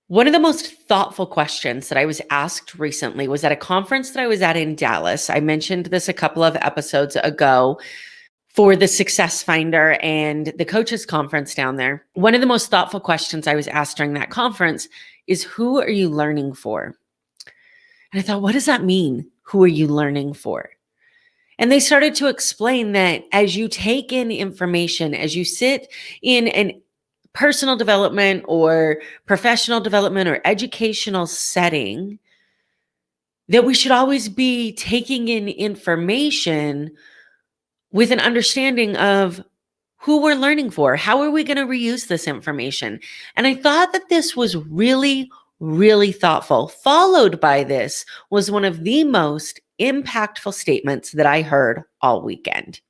One of the most thoughtful questions that I was asked recently was at a conference that I was at in Dallas. I mentioned this a couple of episodes ago for the Success Finder and the coaches conference down there. One of the most thoughtful questions I was asked during that conference is, who are you learning for? And I thought, what does that mean? Who are you learning for? And they started to explain that as you take in information, as you sit in an personal development or professional development or educational setting, that we should always be taking in information with an understanding of who we're learning for. How are we going to reuse this information? And I thought that this was really, really thoughtful. Followed by this was one of the most impactful statements that I heard all weekend.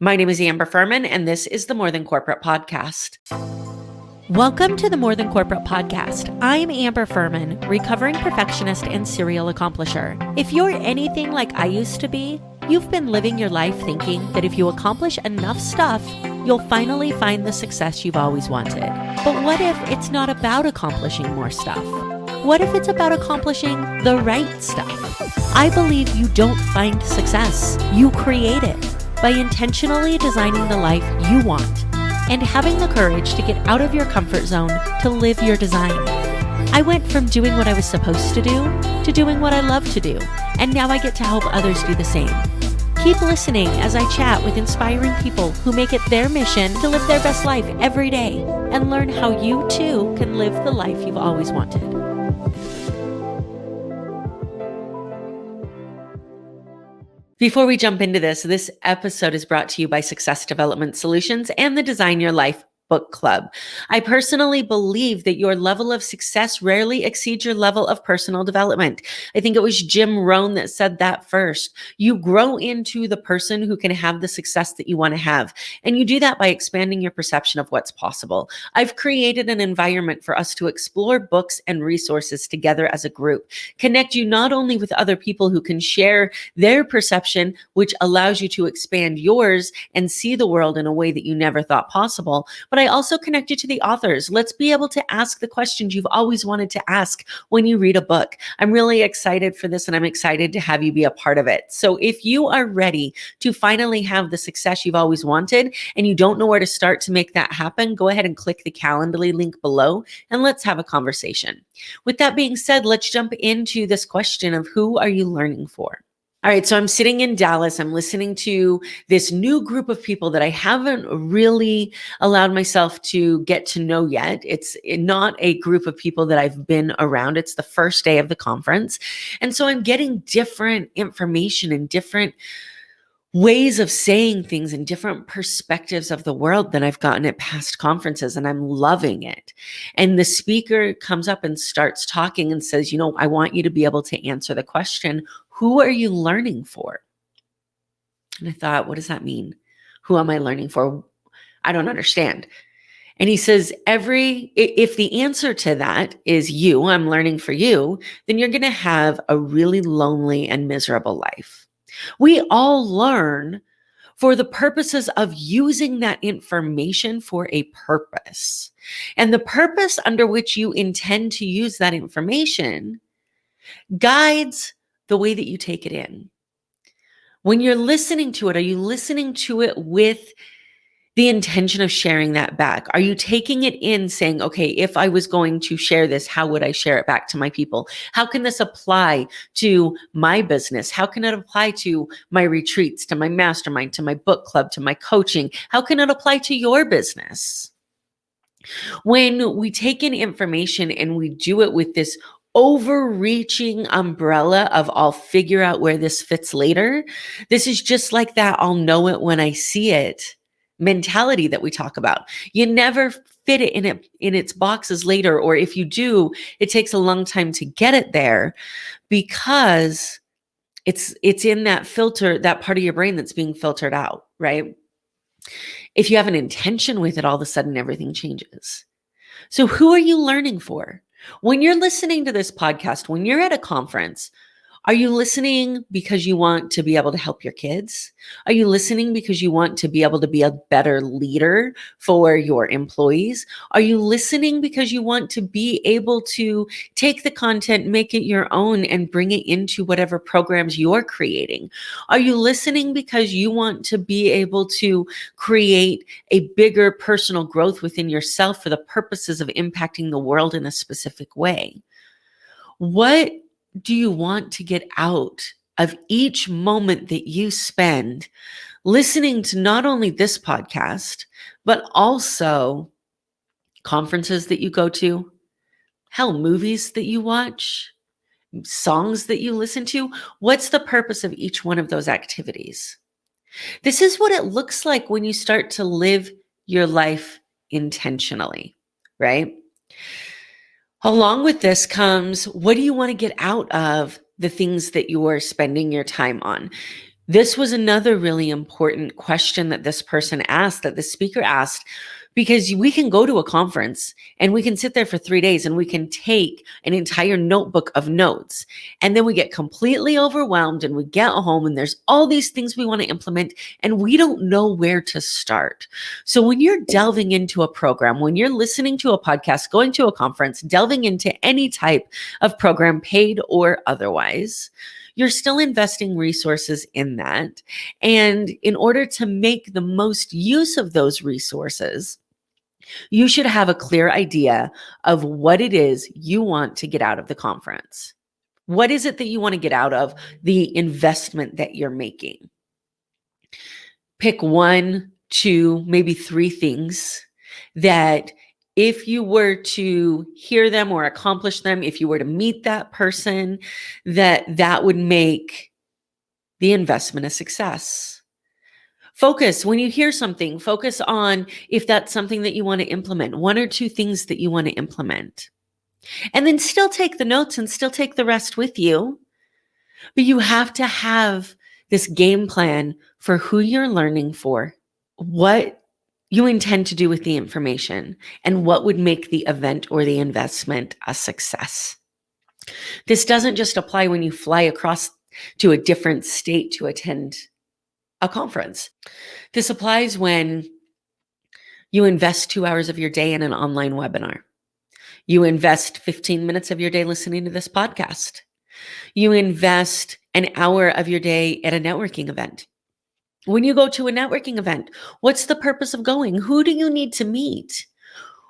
My name is Amber Fuhriman, and this is the More Than Corporate podcast. Welcome to the More Than Corporate podcast. I'm Amber Fuhriman, recovering perfectionist and serial accomplisher. If you're anything like I used to be, you've been living your life thinking that if you accomplish enough stuff, you'll finally find the success you've always wanted. But what if it's not about accomplishing more stuff? What if it's about accomplishing the right stuff? I believe you don't find success. You create it by intentionally designing the life you want and having the courage to get out of your comfort zone to live your design. I went from doing what I was supposed to do to doing what I love to do, and now I get to help others do the same. Keep listening as I chat with inspiring people who make it their mission to live their best life every day and learn how you too can live the life you've always wanted. Before we jump into this episode is brought to you by Success Development Solutions and the Design Your Life Book Club. I personally believe that your level of success rarely exceeds your level of personal development. I think it was Jim Rohn that said that first. You grow into the person who can have the success that you want to have. And you do that by expanding your perception of what's possible. I've created an environment for us to explore books and resources together as a group. Connect you not only with other people who can share their perception, which allows you to expand yours and see the world in a way that you never thought possible, but I also connect you to the authors. Let's be able to ask the questions you've always wanted to ask when you read a book. I'm really excited for this, and I'm excited to have you be a part of it. So if you are ready to finally have the success you've always wanted and you don't know where to start to make that happen, go ahead and click the Calendly link below and let's have a conversation. With that being said, let's jump into this question of who are you learning for? All right, so I'm sitting in Dallas. I'm listening to this new group of people that I haven't really allowed myself to get to know yet. It's not a group of people that I've been around. It's the first day of the conference. And so I'm getting different information and different ways of saying things and different perspectives of the world than I've gotten at past conferences, and I'm loving it. And the speaker comes up and starts talking and says, I want you to be able to answer the question, who are you learning for? And I thought, what does that mean? Who am I learning for? I don't understand. And he says, if the answer to that is you, I'm learning for you, then you're going to have a really lonely and miserable life. We all learn for the purposes of using that information for a purpose. And the purpose under which you intend to use that information guides the way that you take it in. When you're listening to it, are you listening to it with the intention of sharing that back? Are you taking it in saying, okay, if I was going to share this, how would I share it back to my people? How can this apply to my business? How can it apply to my retreats, to my mastermind, to my book club, to my coaching? How can it apply to your business? When we take in information and we do it with this overreaching umbrella of I'll figure out where this fits later, this is just like that I'll know it when I see it mentality that we talk about. You never fit it in its boxes later, or if you do, it takes a long time to get it there because it's in that filter, that part of your brain that's being filtered out, right? If you have an intention with it, all of a sudden everything changes. So who are you learning for? When you're listening to this podcast, when you're at a conference, Are you listening because you want to be able to help your kids? Are you listening because you want to be able to be a better leader for your employees? Are you listening because you want to be able to take the content, make it your own, and bring it into whatever programs you're creating? Are you listening because you want to be able to create a bigger personal growth within yourself for the purposes of impacting the world in a specific way? What do you want to get out of each moment that you spend listening to not only this podcast, but also conferences that you go to, hell, movies that you watch, songs that you listen to? What's the purpose of each one of those activities? This is what it looks like when you start to live your life intentionally, right? Along with this comes, what do you want to get out of the things that you are spending your time on? This was another really important question that this person asked, that the speaker asked, because we can go to a conference and we can sit there for 3 days and we can take an entire notebook of notes. And then we get completely overwhelmed and we get home and there's all these things we want to implement and we don't know where to start. So when you're delving into a program, when you're listening to a podcast, going to a conference, delving into any type of program, paid or otherwise, you're still investing resources in that. And in order to make the most use of those resources, you should have a clear idea of what it is you want to get out of the conference. What is it that you want to get out of the investment that you're making? Pick 1, 2, maybe 3 things that if you were to hear them or accomplish them, if you were to meet that person, that would make the investment a success. Focus, when you hear something, focus on if that's something that you want to implement, 1 or 2 things that you want to implement. And then still take the notes and still take the rest with you. But you have to have this game plan for who you're learning for, what you intend to do with the information, and what would make the event or the investment a success. This doesn't just apply when you fly across to a different state to attend a conference. This applies when you invest 2 hours of your day in an online webinar. You invest 15 minutes of your day listening to this podcast. You invest an hour of your day at a networking event. When you go to a networking event, what's the purpose of going? Who do you need to meet?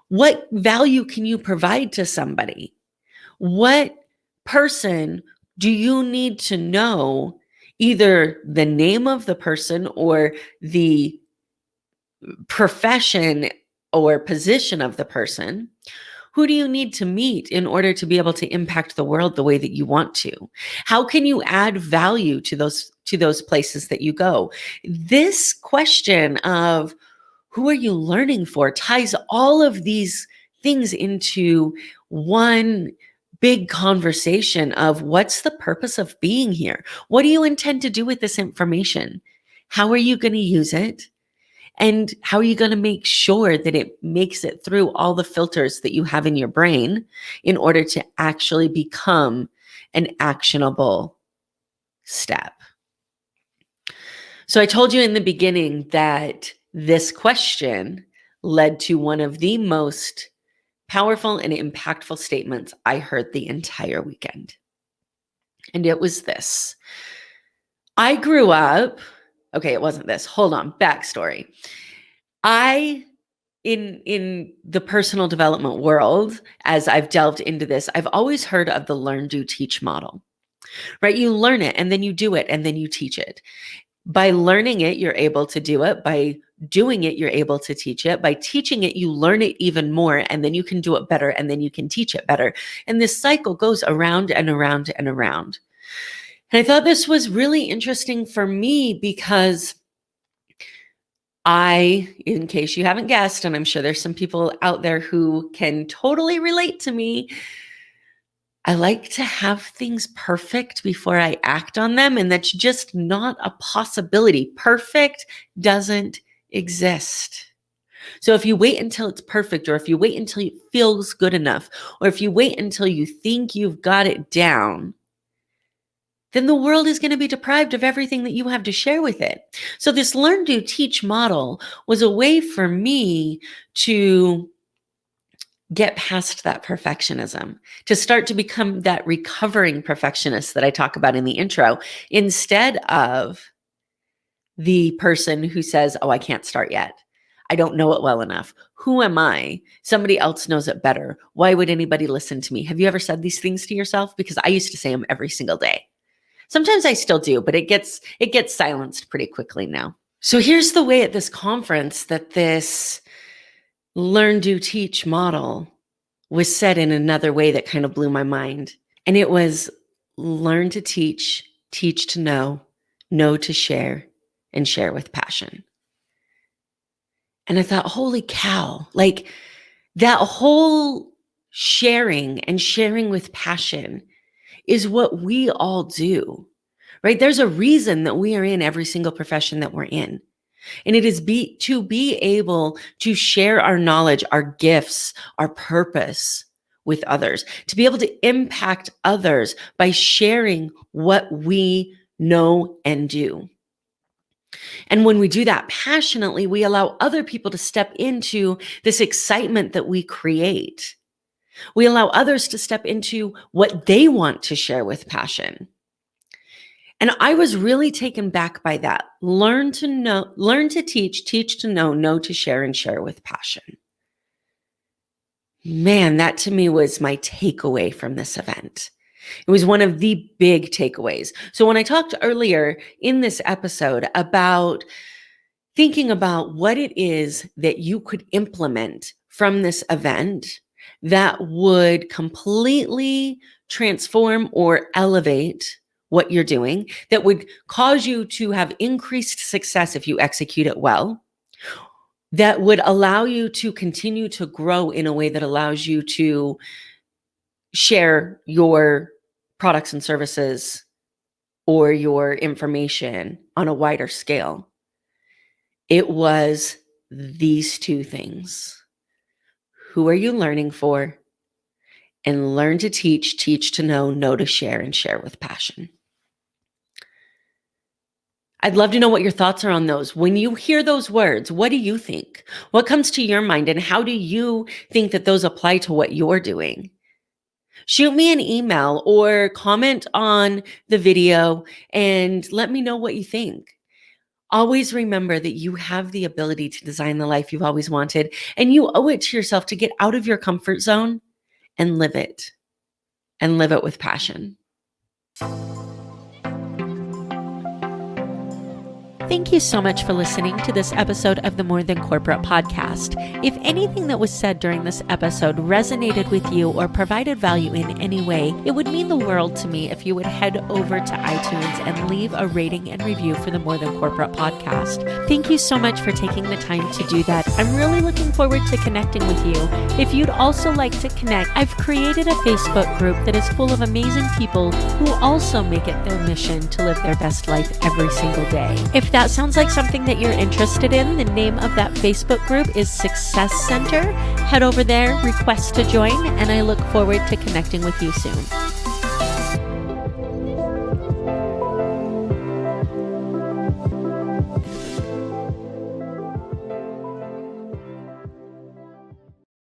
What value can you provide to somebody? What person do you need to know, either the name of the person or the profession or position of the person? Who do you need to meet in order to be able to impact the world the way that you want to? How can you add value to those places that you go? This question of who are you learning for ties all of these things into one big conversation of what's the purpose of being here? What do you intend to do with this information? How are you going to use it? And how are you going to make sure that it makes it through all the filters that you have in your brain in order to actually become an actionable step? So I told you in the beginning that this question led to one of the most powerful and impactful statements I heard the entire weekend. And it was this. I grew up, okay, it wasn't this. Hold on, backstory. In the personal development world, as I've delved into this, I've always heard of the learn, do, teach model, right? You learn it and then you do it and then you teach it. By learning it, you're able to do it. By doing it, you're able to teach it. By teaching it, you learn it even more and then you can do it better and then you can teach it better. And this cycle goes around and around and around. And I thought this was really interesting for me because in case you haven't guessed, and I'm sure there's some people out there who can totally relate to me, I like to have things perfect before I act on them, and that's just not a possibility. Perfect doesn't exist. So if you wait until it's perfect, or if you wait until it feels good enough, or if you wait until you think you've got it down, then the world is going to be deprived of everything that you have to share with it. So this learn, do, teach model was a way for me to get past that perfectionism, to start to become that recovering perfectionist that I talk about in the intro, instead of the person who says, oh, I can't start yet. I don't know it well enough. Who am I? Somebody else knows it better. Why would anybody listen to me? Have you ever said these things to yourself? Because I used to say them every single day. Sometimes I still do, but it gets silenced pretty quickly now. So here's the way at this conference that this learn, do, teach model was said in another way that kind of blew my mind. And it was learn to teach, teach to know to share, and share with passion. And I thought, holy cow, like that whole sharing and sharing with passion is what we all do, right? There's a reason that we are in every single profession that we're in. And it is to be able to share our knowledge, our gifts, our purpose with others, to be able to impact others by sharing what we know and do. And when we do that passionately, we allow other people to step into this excitement that we create. We allow others to step into what they want to share with passion. And I was really taken back by that. Learn to know, learn to teach to know to share, and share with passion. Man, that to me was my takeaway from this event. It was one of the big takeaways. So when I talked earlier in this episode about thinking about what it is that you could implement from this event that would completely transform or elevate what you're doing, that would cause you to have increased success if you execute it well, that would allow you to continue to grow in a way that allows you to share your products and services or your information on a wider scale. It was these two things. Who are you learning for? And learn to teach to know to share, and share with passion. I'd love to know what your thoughts are on those. When you hear those words, what do you think? What comes to your mind, and how do you think that those apply to what you're doing? Shoot me an email or comment on the video and let me know what you think. Always remember that you have the ability to design the life you've always wanted, and you owe it to yourself to get out of your comfort zone and live it with passion. Thank you so much for listening to this episode of the More Than Corporate podcast. If anything that was said during this episode resonated with you or provided value in any way, it would mean the world to me if you would head over to iTunes and leave a rating and review for the More Than Corporate podcast. Thank you so much for taking the time to do that. I'm really looking forward to connecting with you. If you'd also like to connect, I've created a Facebook group that is full of amazing people who also make it their mission to live their best life every single day. If that sounds like something that you're interested in, the name of that Facebook group is Success Center. Head over there, request to join, and I look forward to connecting with you soon.